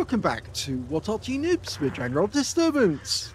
Welcome back to What Arty Noobs with General Disturbance.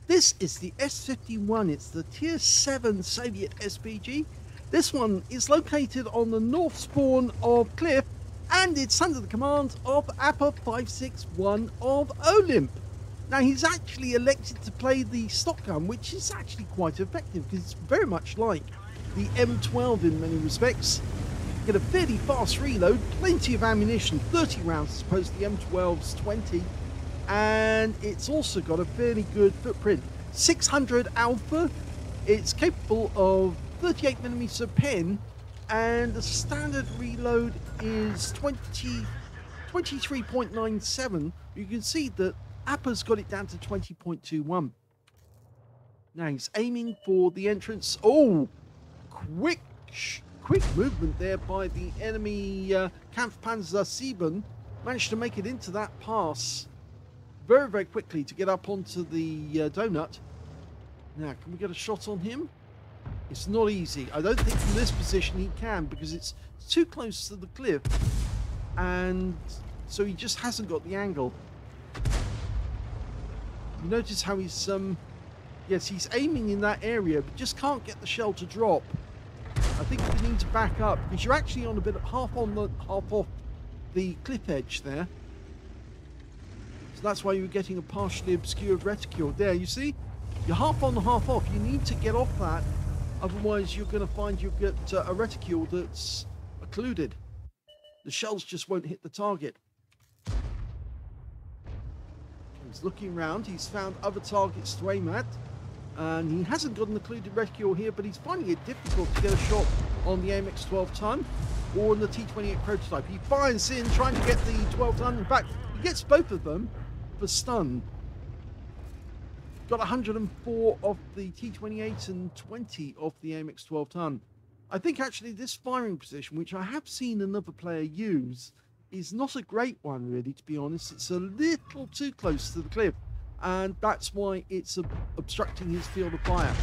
This is the S-51, it's the Tier 7 Soviet SPG. This one is located on the north spawn of Cliff, and it's under the command of Appa561 of OLIMP. Now he's actually elected to play the stock gun, which is actually quite effective because it's very much like the M12 in many respects. Get a fairly fast reload, plenty of ammunition, 30 rounds as opposed to the M12's 20, and it's also got a fairly good footprint. 600 alpha, it's capable of 38mm pen, and the standard reload is 23.97. You can see that Appa's got it down to 20.21. Now he's aiming for the entrance. Oh, quick movement there by the enemy Kampfpanzer 7. Managed to make it into that pass very quickly to get up onto the donut. Now, can we get a shot on him? It's not easy. I don't think from this position he can, because it's too close to the cliff, and so he just hasn't got the angle. You notice how he's yes, he's aiming in that area but just can't get the shell to drop. I think you need to back up because you're actually on a bit half off the cliff edge there. So that's why you're getting a partially obscured reticule. There, you see? You're half on, half off. You need to get off that. Otherwise, you're going to find you get a reticule that's occluded. The shells just won't hit the target. He's looking around. He's found other targets to aim at. And he hasn't got an occluded reticule here, but he's finding it difficult to get a shot on the AMX 12-ton or on the T28 prototype. He fires in trying to get the 12-ton. In fact, he gets both of them for stun. Got 104 off the T28 and 20 off the AMX 12-ton. I think actually this firing position, which I have seen another player use, is not a great one really, to be honest. It's a little too close to the cliff, and that's why it's obstructing his field of fire.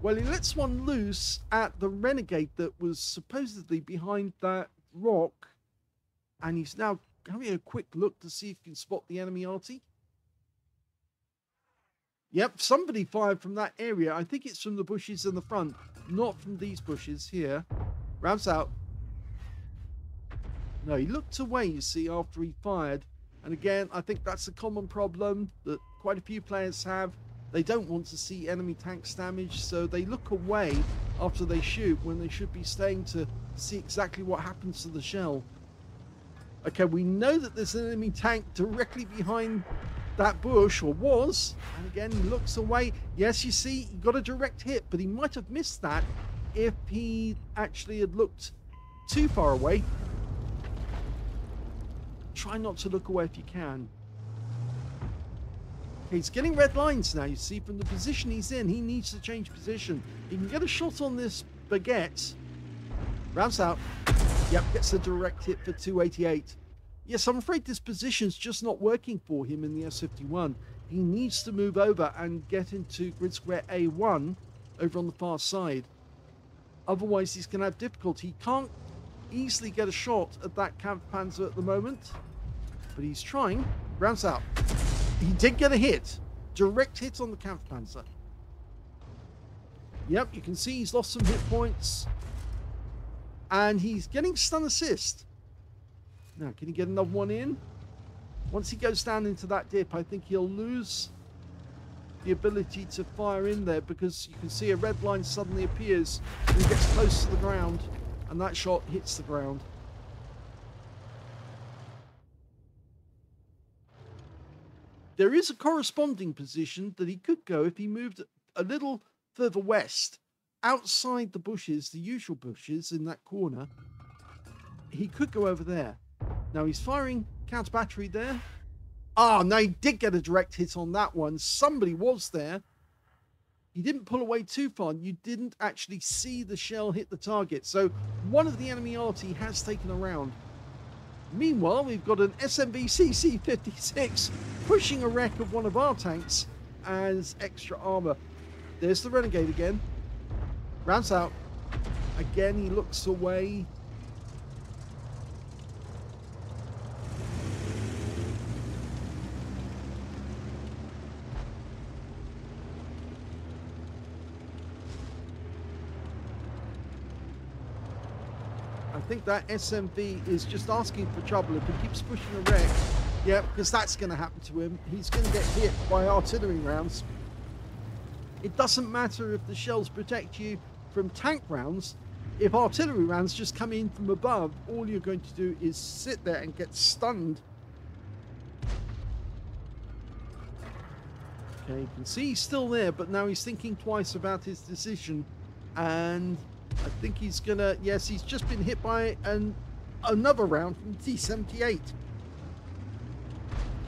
Well, he lets one loose at the renegade that was supposedly behind that rock, and he's now having a quick look to see if he can spot the enemy Arty. Yep, somebody fired from that area. I think it's from the bushes in the front, not from these bushes here. Rounds out. No, he looked away, you see, after he fired. And again, I think that's a common problem that quite a few players have. They don't want to see enemy tanks damaged, so they look away after they shoot when they should be staying to see exactly what happens to the shell. Okay, we know that there's an enemy tank directly behind that bush, or was, and again he looks away. Yes, you see, he got a direct hit, but he might have missed that if he actually had looked too far away. Try not to look away if you can. Okay, he's getting red lines now, you see, from the position he's in. He needs to change position. He can get a shot on this baguette. Rounds out. Yep, gets a direct hit for 288. Yes, I'm afraid this position's just not working for him in the S-51. He needs to move over and get into grid square A1 over on the far side. Otherwise, he's going to have difficulty. He can't easily get a shot at that Kampfpanzer at the moment, but he's trying. Rounds out. He did get a hit. Direct hit on the Kampfpanzer. Yep, you can see he's lost some hit points. And he's getting stun assist. Now, can he get another one in? Once he goes down into that dip, I think he'll lose the ability to fire in there, because you can see a red line suddenly appears when he gets close to the ground, and that shot hits the ground. There is a corresponding position that he could go if he moved a little further west, outside the bushes, the usual bushes in that corner. He could go over there. Now he's firing counter battery there. Ah, no, he did get a direct hit on that one. Somebody was there. He didn't pull away too far. You didn't actually see the shell hit the target. So one of the enemy Arty has taken a round. Meanwhile, we've got an SMB-CC-56 pushing a wreck of one of our tanks as extra armor. There's the renegade again. Rounds out. Again, he looks away. think that SMV is just asking for trouble. If he keeps pushing the wreck, yeah, because that's going to happen to him. He's going to get hit by artillery rounds. It doesn't matter if the shells protect you from tank rounds. If artillery rounds just come in from above, all you're going to do is sit there and get stunned. Okay, you can see he's still there, but now he's thinking twice about his decision. And I think he's gonna, yes, he's just been hit by another round from T-78.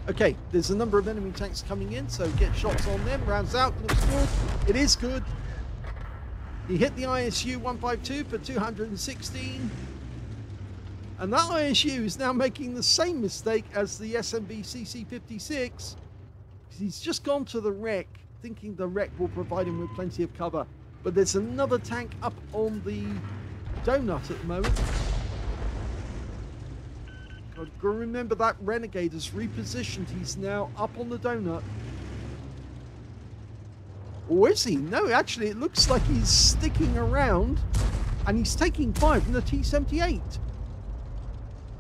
Okay, there's a number of enemy tanks coming in, so get shots on them. Rounds out, looks good. It is good. He hit the ISU 152 for 216. And that ISU is now making the same mistake as the SMB CC56. He's just gone to the wreck, thinking the wreck will provide him with plenty of cover. But there's another tank up on the donut at the moment. Got to remember that Renegade has repositioned. He's now up on the donut. Or is he? No, actually, it looks like he's sticking around. And he's taking fire from the T-78.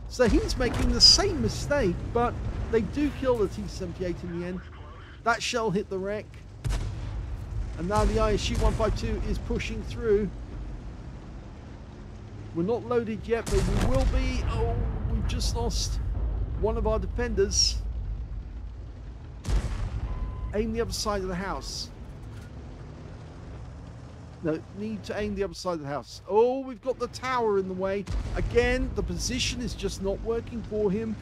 So he's making the same mistake, but they do kill the T-78 in the end. That shell hit the wreck. And now the ISU 152 is pushing through. We're not loaded yet, but we will be. Oh, we've just lost one of our defenders. Aim the other side of the house. No, need to aim the other side of the house. Oh, we've got the tower in the way. Again, the position is just not working for him.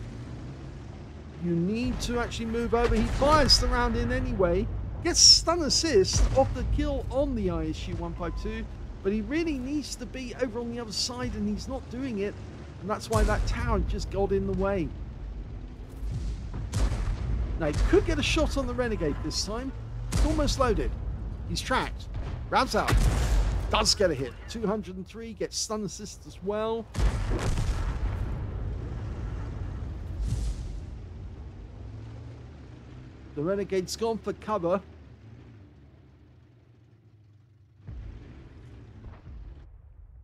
You need to actually move over. He fires the round in anyway. Gets stun assist off the kill on the ISU 152. But he really needs to be over on the other side, and he's not doing it. And that's why that tower just got in the way. Now, he could get a shot on the Renegade this time. It's almost loaded. He's tracked. Rounds out. Does get a hit. 203. Gets stun assist as well. The Renegade's gone for cover.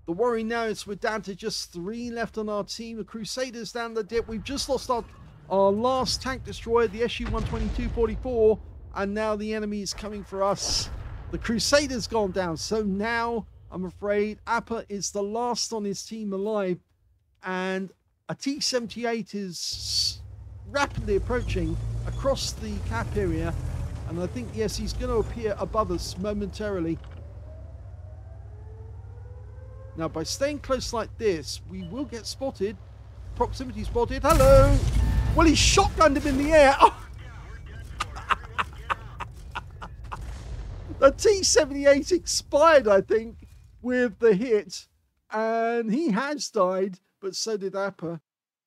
The worry now is we're down to just 3 left on our team. The Crusaders down the dip. We've just lost our last tank destroyer, the SU-122-44, and now the enemy is coming for us. The Crusaders gone down, so now I'm afraid Appa is the last on his team alive, and a T-78 is rapidly approaching across the cap area, and I think, yes, he's going to appear above us momentarily. Now, by staying close like this, we will get spotted. Proximity spotted. Hello! Well, he shotgunned him in the air. Oh. The T-78 expired, I think, with the hit. And he has died, but so did Appa.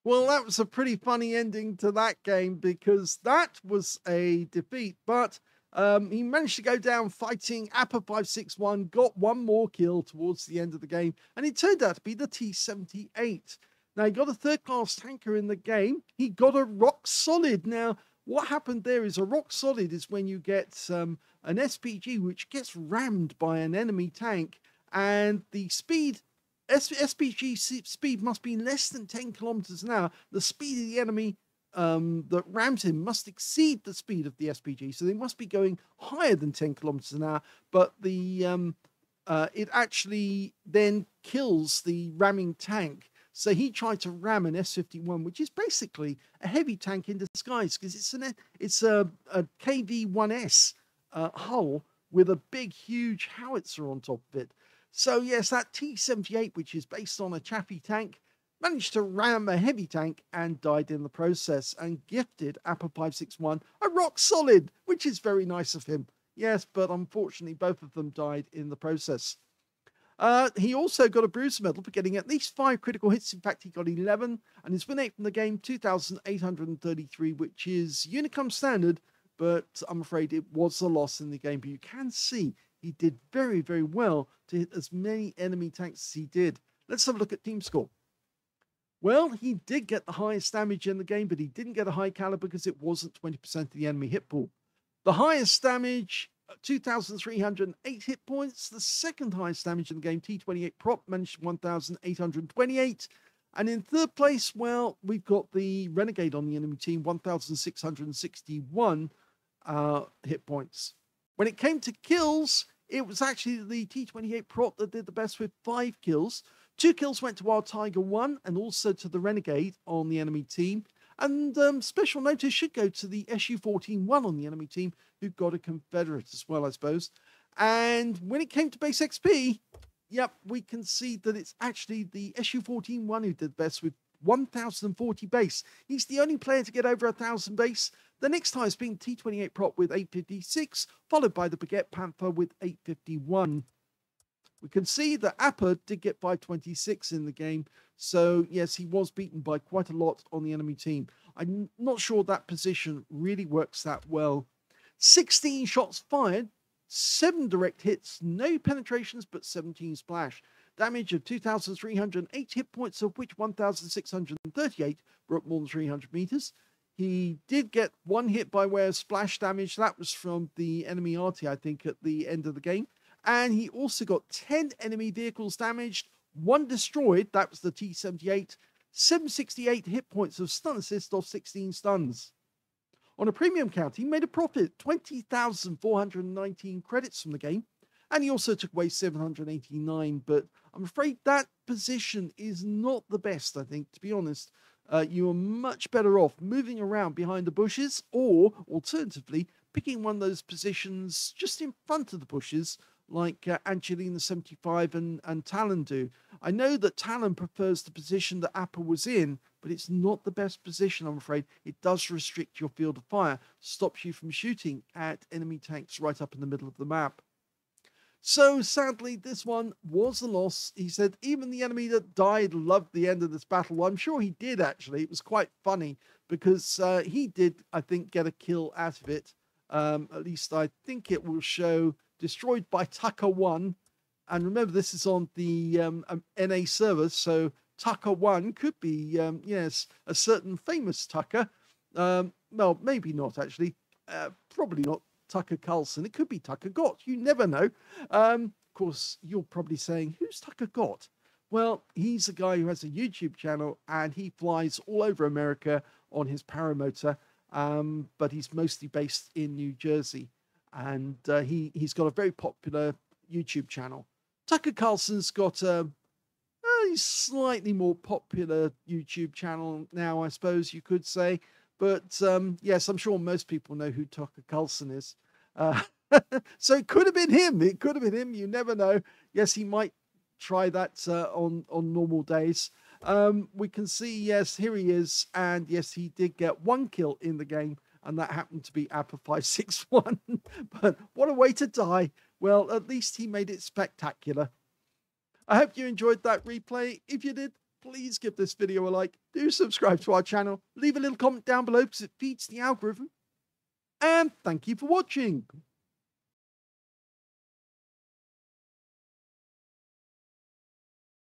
Well, that was a pretty funny ending to that game, because that was a defeat. But he managed to go down fighting Appa561, got one more kill towards the end of the game, and it turned out to be the T-78. Now, he got a third-class tanker in the game. He got a rock solid. Now, what happened there is a rock solid is when you get an SPG which gets rammed by an enemy tank, and the speed, SPG speed must be less than 10 kilometers an hour. The speed of the enemy that rams him must exceed the speed of the SPG, so they must be going higher than 10 kilometers an hour, but the it actually then kills the ramming tank. So he tried to ram an S-51, which is basically a heavy tank in disguise, because it's a KV-1S hull with a big, huge howitzer on top of it. So yes, that T-78, which is based on a Chaffee tank, managed to ram a heavy tank and died in the process, and gifted Appa561 a rock solid, which is very nice of him. Yes, but unfortunately both of them died in the process. He also got a Bruiser medal for getting at least 5 critical hits. In fact, he got 11, and his win rate from the game, 2,833, which is Unicum standard, but I'm afraid it was a loss in the game. But you can see he did very, very well to hit as many enemy tanks as he did. Let's have a look at team score. Well, he did get the highest damage in the game, but he didn't get a high caliber because it wasn't 20% of the enemy hit pool. The highest damage 2,308 hit points. The second highest damage in the game, T28 Prop, managed 1,828. And in third place, well, we've got the Renegade on the enemy team, 1,661 hit points. When it came to kills, it was actually the T28 Prop that did the best with 5 kills. 2 kills went to our Tiger 1 and also to the Renegade on the enemy team. And special notice should go to the SU-14-1 on the enemy team, who got a Confederate as well, I suppose. And when it came to base XP, yep, we can see that it's actually the SU-14-1 who did best with 1,040 base. He's the only player to get over 1,000 base. The next highest being T28 Prop with 856, followed by the Baguette Panther with 851. We can see that Appa did get 526 in the game. So, yes, he was beaten by quite a lot on the enemy team. I'm not sure that position really works that well. 16 shots fired, 7 direct hits, no penetrations, but 17 splash. Damage of 2,308 hit points, of which 1,638 were up more than 300 meters. He did get 1 hit by way of splash damage. That was from the enemy Arty, I think, at the end of the game. And he also got 10 enemy vehicles damaged, 1 destroyed. That was the T-78. 768 hit points of stun assist off 16 stuns. On a premium count, he made a profit, 20,419 credits from the game. And he also took away 789. But I'm afraid that position is not the best, I think, to be honest. You are much better off moving around behind the bushes, or alternatively, picking one of those positions just in front of the bushes, like Angelina 75 and Talon do. I know that Talon prefers the position that Appa was in, but it's not the best position, I'm afraid. It does restrict your field of fire, stops you from shooting at enemy tanks right up in the middle of the map. So sadly, this one was a loss. He said even the enemy that died loved the end of this battle. Well, I'm sure he did, actually. It was quite funny because he did, I think, get a kill out of it. At least I think it will show destroyed by Tucker 1. And remember, this is on the NA server, so Tucker 1 could be, yes, a certain famous Tucker. Well, maybe not, actually. Probably not Tucker Carlson. It could be Tucker Gott. You never know. Of course, you're probably saying, who's Tucker Gott? Well, he's a guy who has a YouTube channel, and he flies all over America on his paramotor, but he's mostly based in New Jersey. And he's got a very popular YouTube channel. Tucker Carlson's got a slightly more popular YouTube channel now, I suppose you could say. But yes, I'm sure most people know who Tucker Carlson is. So it could have been him. It could have been him. You never know. Yes, he might try that on normal days. We can see, yes, here he is. And yes, he did get 1 kill in the game. And that happened to be Appa561. But what a way to die. Well, at least he made it spectacular. I hope you enjoyed that replay. If you did, please give this video a like. Do subscribe to our channel. Leave a little comment down below because it feeds the algorithm. And thank you for watching.